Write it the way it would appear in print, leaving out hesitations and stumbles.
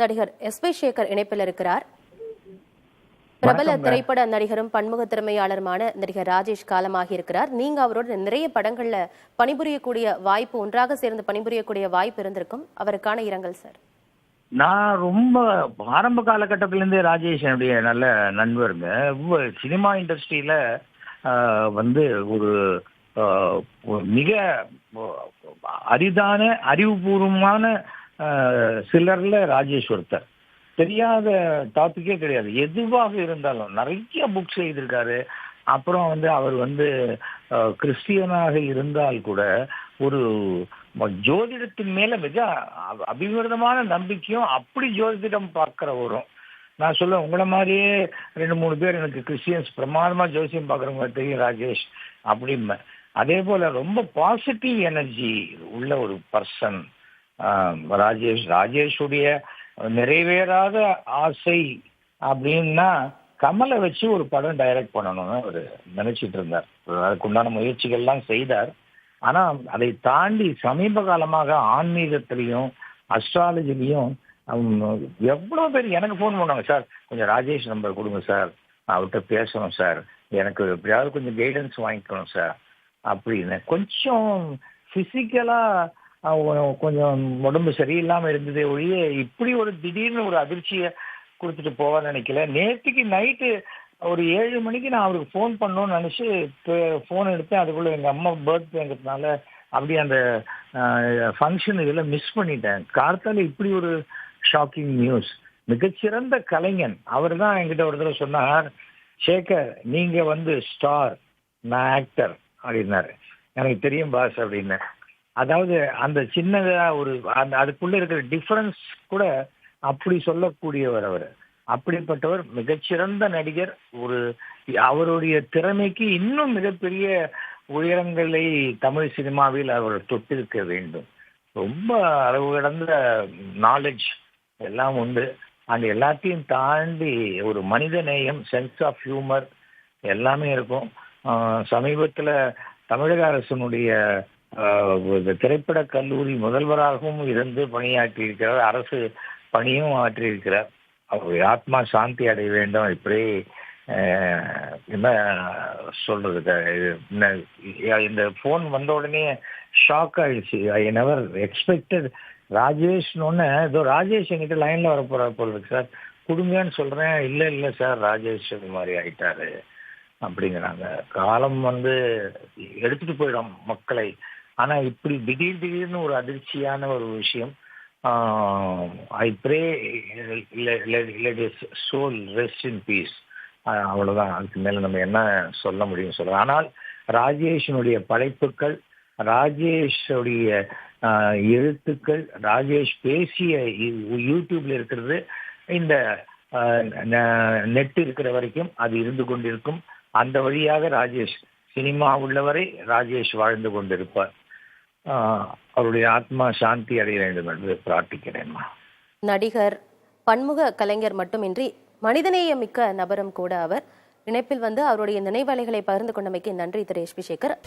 நடிகர் எஸ்.வி. சேகர் இணைப்பில் இருக்கிறார். பிரபல திரைப்பட நடிகரும் பன்முக திறமையாளருமான நடிகர் ராஜேஷ் காலமாகி இருக்கிறார். நீங்க அவரோட நிறைய படங்கள்ல பணிபுரியக்கூடிய வாய்ப்பு, ஒன்றாக சேர்ந்து பணிபுரியக்கூடிய வாய்ப்பு இருந்திருக்கும். அவருக்கான இரங்கல் சார். நான் ரொம்ப ஆரம்ப காலகட்டத்திலேருந்தே ராஜேஷ் என்னுடைய நல்ல நண்பருங்க. சினிமா இண்டஸ்ட்ரியில வந்து ஒரு மிக அரிதான அறிவுபூர்வமான சிலர்ல ராஜேஷ் ஒருத்தர். தெரியாத டாபிக்கே கிடையாது. எதுவாக இருந்தாலும் நிறைய புக்ஸ் எழுதியிருக்காரு. அப்புறம் அவர் கிறிஸ்டியனாக இருந்தால் கூட ஒரு ஜோதிடத்தின் மேல மிக அபிவிருதமான நம்பிக்கையும் அப்படி ஜோதிடம் பார்க்கிறவரும். நான் சொல்லுவேன், உங்களை மாதிரியே 2-3 பேர் எனக்கு கிறிஸ்டியன்ஸ் பிரமாதமா ஜோசியம் பார்க்குறவங்க தெரியும் ராஜேஷ் அப்படின்னு. அதே போல ரொம்ப பாசிட்டிவ் எனர்ஜி உள்ள ஒரு பர்சன் ராஜேஷ். ராஜேஷுடைய நிறைவேறாத ஆசை அப்படின்னா கமலை வச்சு ஒரு படம் டைரக்ட் பண்ணணும்னு அவர் நினைச்சிட்டு இருந்தார். அதுக்குண்டான முயற்சிகள்லாம் செய்தார். ஆனா அதை தாண்டி சமீப காலமாக ஆன்மீகத்திலையும் அஸ்ட்ராலஜிலையும் எவ்வளவு பேர் எனக்கு ஃபோன் பண்ணுவாங்க, சார் கொஞ்சம் ராஜேஷ் நம்பர் கொடுங்க சார், அவர்கிட்ட பேசணும் சார், எனக்கு எப்படியாவது கொஞ்சம் கைடன்ஸ் வாங்கிக்கணும் சார் அப்படின்னு. கொஞ்சம் பிசிக்கலா கொஞ்சம் உடம்பு சரியில்லாம இருந்ததே ஒழிய இப்படி ஒரு திடீர்னு ஒரு அதிர்ச்சியை கொடுத்துட்டு போவான்னு நினைக்கல. நேற்றுக்கு நைட்டு ஒரு 7 மணிக்கு நான் அவருக்கு ஃபோன் பண்ணணும்னு நினைச்சு ஃபோன் எடுத்தேன். அதுக்குள்ள எங்க அம்மா பர்த்டேங்கிறதுனால அப்படியே அந்த ஃபங்க்ஷன் இதெல்லாம் மிஸ் பண்ணிட்டேன். கார்த்தால இப்படி ஒரு ஷாக்கிங் நியூஸ். மிகச்சிறந்த கலைஞன் அவர் தான் என்கிட்ட ஒரு தடவை சொன்னார், சேகர் நீங்க ஸ்டார், நான் ஆக்டர் அப்படின்னாரு. எனக்கு தெரியும் பாஸ் அப்படின்னு. அதாவது அந்த சின்னதா ஒரு அதுக்குள்ள இருக்கிற டிஃபரன்ஸ் கூட அப்படி சொல்லக்கூடியவர் அவர். அப்படிப்பட்டவர் மிகச்சிறந்த நடிகர். அவருடைய திறமைக்கு இன்னும் மிகப்பெரிய உயரங்களை தமிழ் சினிமாவில் அவர் தொட்டிருக்க வேண்டும். ரொம்ப அளவு கடந்த நாலேஜ் எல்லாம் உண்டு. அந்த எல்லாத்தையும் தாண்டி ஒரு மனித நேயம், சென்ஸ் ஆஃப் ஹியூமர் எல்லாமே இருக்கும். சமீபத்தில் தமிழக அரசனுடைய திரைப்பட கல்லூரி முதல்வராகவும் இருந்து பணியாற்றி இருக்கிறார். அரசு பணியும் ஆற்றியிருக்கிறார். அவருடைய ஆத்மா சாந்தி அடைய வேண்டும். இப்படி என்ன சொல்றது, இந்த போன் வந்த உடனே ஷாக் ஆயிடுச்சு. ஐ நெவர் எக்ஸ்பெக்டட் ராஜேஷ்னு. ஏதோ ராஜேஷ் என்கிட்ட லைன்ல வர போற போல சார், கொடுங்கன்னு சொல்றேன். இல்லை சார் ராஜேஷ் இது மாதிரி ஆயிட்டாரு அப்படிங்கிறாங்க. காலம் எடுத்துட்டு போயிடும் மக்களை. ஆனா இப்படி திடீர்னு ஒரு அதிர்ச்சியான ஒரு விஷயம். I pray let his soul rest in peace. அவ்வளவுதான். அதுக்கு மேல நம்ம என்ன சொல்ல முடியும் சொல்ல. ஆனால் ராஜேஷனுடைய படைப்புகள், ராஜேஷுடைய எழுத்துக்கள், ராஜேஷ் பேசிய யூடியூப்ல இருக்கிறது, இந்த நெட் இருக்கிற வரைக்கும் அது இருந்து கொண்டிருக்கும். அந்த வழியாக ராஜேஷ் சினிமா உள்ளவரை ராஜேஷ் வாழ்ந்து கொண்டிருப்பார். அவருடைய ஆத்மா சாந்தி அடைய வேண்டும் என்று பிரார்த்திக்கிறேன். நடிகர், பன்முக கலைஞர் மட்டுமின்றி மனிதநேயம் மிக்க நபரும் கூட அவர். இணைப்பில் அவருடைய நினைவலைகளை பகிர்ந்து கொண்டமைக்கு நன்றி திரு எஸ்.வி. சேகர்.